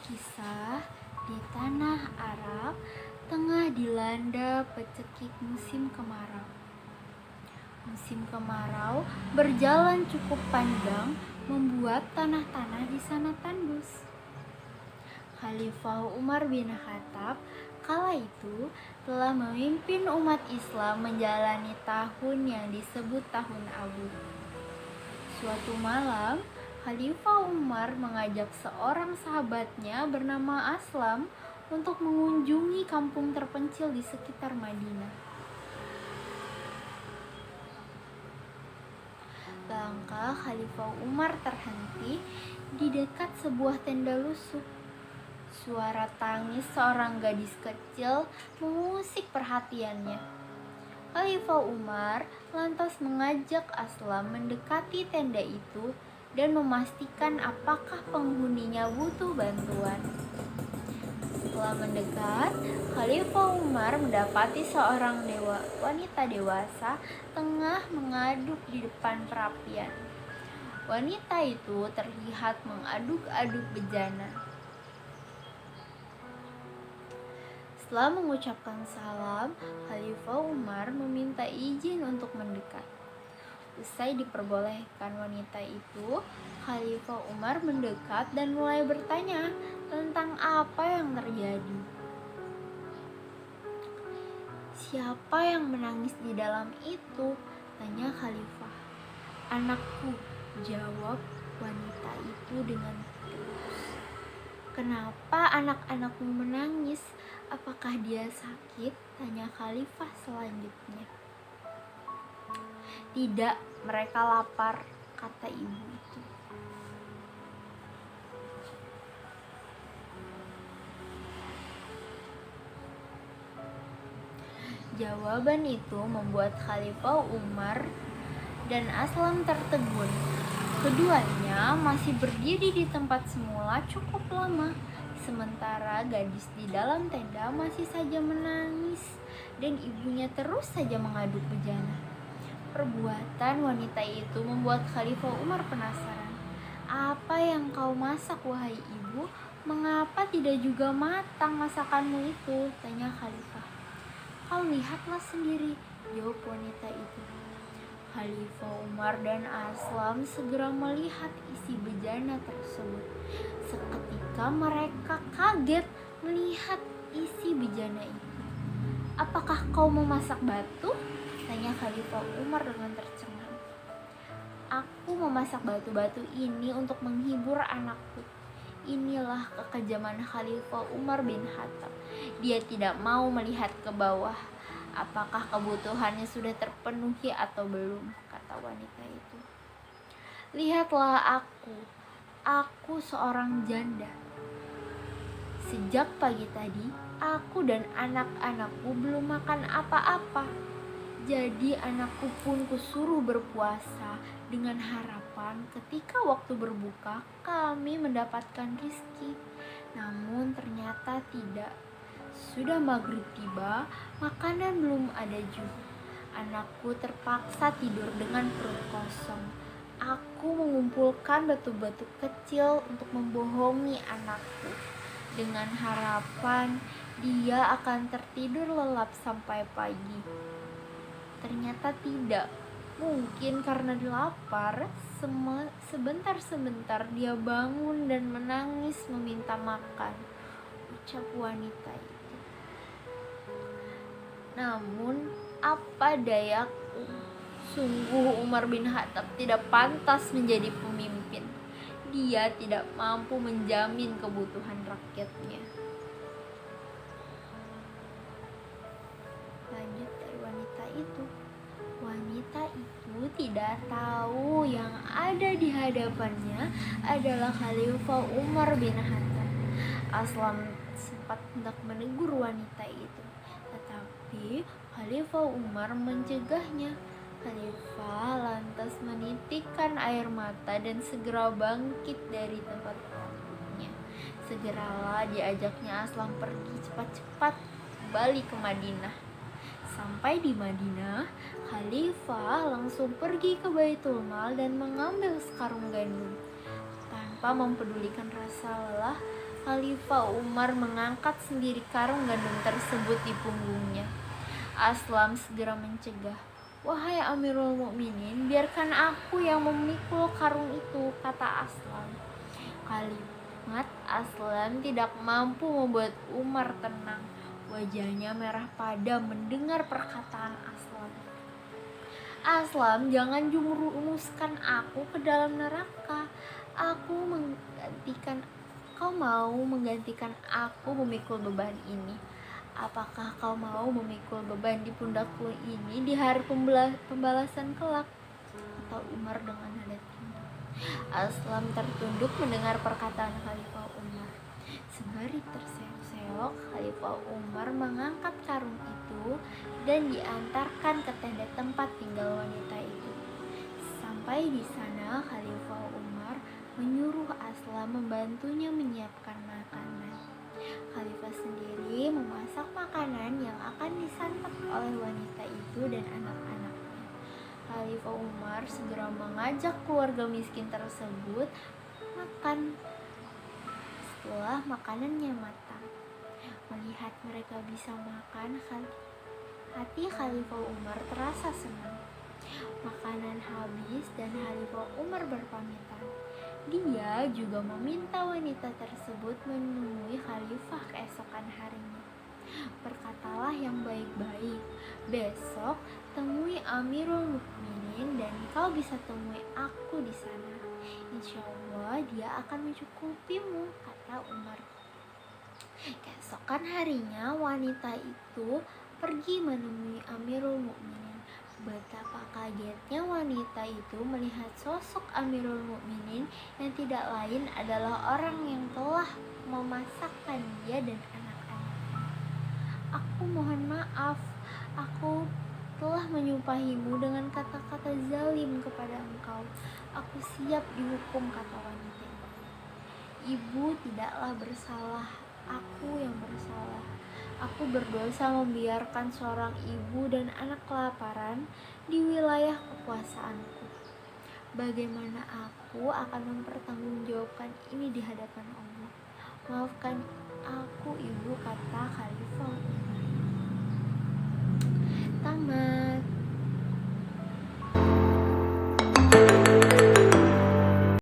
kisah di tanah Arab tengah dilanda pecekik musim kemarau. Musim kemarau berjalan cukup panjang, membuat tanah-tanah di sana tandus. Khalifah Umar bin Khattab kala itu telah memimpin umat Islam menjalani tahun yang disebut tahun Abu. Suatu malam, Khalifah Umar mengajak seorang sahabatnya bernama Aslam untuk mengunjungi kampung terpencil di sekitar Madinah. Langkah Khalifah Umar terhenti di dekat sebuah tenda lusuh. Suara tangis seorang gadis kecil mengusik perhatiannya. Khalifah Umar lantas mengajak Aslam mendekati tenda itu dan memastikan apakah penghuninya butuh bantuan. Setelah mendekat, Khalifah Umar mendapati seorang wanita dewasa tengah mengaduk di depan perapian. Wanita itu terlihat mengaduk-aduk bejana. Setelah mengucapkan salam, Khalifah Umar meminta izin untuk mendekat. Usai diperbolehkan wanita itu, Khalifah Umar mendekat dan mulai bertanya tentang apa yang terjadi. "Siapa yang menangis di dalam itu?" tanya Khalifah. "Anakku," jawab wanita itu dengan tulus. "Kenapa anak-anakmu menangis? Apakah dia sakit?" tanya Khalifah selanjutnya. "Tidak, mereka lapar," kata ibu itu. Jawaban itu membuat Khalifah Umar dan Aslam tertegun. Keduanya masih berdiri di tempat semula cukup lama, sementara gadis di dalam tenda masih saja menangis dan ibunya terus saja mengaduk bejana. Perbuatan wanita itu membuat Khalifah Umar penasaran. "Apa yang kau masak, wahai ibu? Mengapa tidak juga matang masakanmu itu?" tanya Khalifah. "Kau lihatlah sendiri," jawab wanita itu. Khalifah Umar dan Aslam segera melihat isi bejana tersebut. Seketika mereka kaget melihat isi bejana itu. "Apakah kau memasak batu?" tanya Khalifah Umar dengan tercengang. "Aku memasak batu-batu ini untuk menghibur anakku." Inilah kekejaman Khalifah Umar bin Khattab. Dia tidak mau melihat ke bawah. "Apakah kebutuhannya sudah terpenuhi atau belum?" kata wanita itu. "Lihatlah aku seorang janda. Sejak pagi tadi, aku dan anak-anakku belum makan apa-apa. Jadi anakku pun kusuruh berpuasa dengan harapan ketika waktu berbuka kami mendapatkan rizki. Namun ternyata tidak. Sudah maghrib tiba, makanan belum ada juga. Anakku terpaksa tidur dengan perut kosong. Aku mengumpulkan batu-batu kecil untuk membohongi anakku dengan harapan dia akan tertidur lelap sampai pagi. Ternyata tidak. Mungkin karena lapar, sebentar-sebentar dia bangun dan menangis meminta makan," ucap wanita itu. "Namun apa dayaku, sungguh Umar bin Khattab tidak pantas menjadi pemimpin. Dia tidak mampu menjamin kebutuhan rakyatnya." Lanjut dari wanita itu. Wanita itu tidak tahu yang ada di hadapannya adalah Khalifah Umar bin Khattab. Aslam sempat hendak menegur wanita itu, tetapi Khalifah Umar mencegahnya. Khalifah lantas menitikkan air mata dan segera bangkit dari tempat duduknya. Segeralah diajaknya Aslam pergi cepat-cepat kembali ke Madinah. Sampai di Madinah, Khalifah langsung pergi ke Baitul Mal dan mengambil sekarung gandum. Tanpa mempedulikan rasa lelah, Khalifah Umar mengangkat sendiri karung gandum tersebut di punggungnya. Aslam segera mencegah. "Wahai Amirul Mukminin, biarkan aku yang memikul karung itu," kata Aslam. Kalimat Aslam tidak mampu membuat Umar tenang. Wajahnya merah padam mendengar perkataan Aslam. "Aslam, jangan jurumuskan aku ke dalam neraka. Kau mau menggantikan aku memikul beban ini? Apakah kau mau memikul beban di pundakku ini di hari pembalasan kelak?" kata Umar dengan nada tinggi. Aslam tertunduk mendengar perkataan Khalifah Umar. Sembari terseok-seok, Khalifah Umar mengangkat karung itu dan diantarkan ke tenda tempat tinggal wanita itu. Sampai di sana, Khalifah Umar menyuruh Aslam membantunya menyiapkan makanan. Khalifah sendiri memasak makanan yang akan disantap oleh wanita itu dan anak-anaknya. Khalifah Umar segera mengajak keluarga miskin tersebut makan. Setelah makanannya matang, melihat mereka bisa makan, hati Khalifah Umar terasa senang. Makanan habis dan Khalifah Umar berpamitan. Dia juga meminta wanita tersebut menemui Khalifah keesokan harinya. "Berkatalah yang baik-baik. Besok temui Amirul Mukminin dan kau bisa temui aku di sana. Insya Allah dia akan mencukupimu," kata Umar. Keesokan harinya wanita itu pergi menemui Amirul Mukminin. Betapa kagetnya wanita itu melihat sosok Amirul Mukminin yang tidak lain adalah orang yang telah memasakkan dia dan anak-anaknya. "Aku mohon maaf, aku telah menyumpahimu dengan kata-kata zalim kepada engkau. Aku siap dihukum," kata wanita itu. "Ibu tidaklah bersalah, aku yang bersalah. Aku berdosa membiarkan seorang ibu dan anak kelaparan di wilayah kekuasaanku. Bagaimana aku akan mempertanggungjawabkan ini di hadapan Allah? Maafkan aku, Ibu," kata Khalifah Umar. Tamat.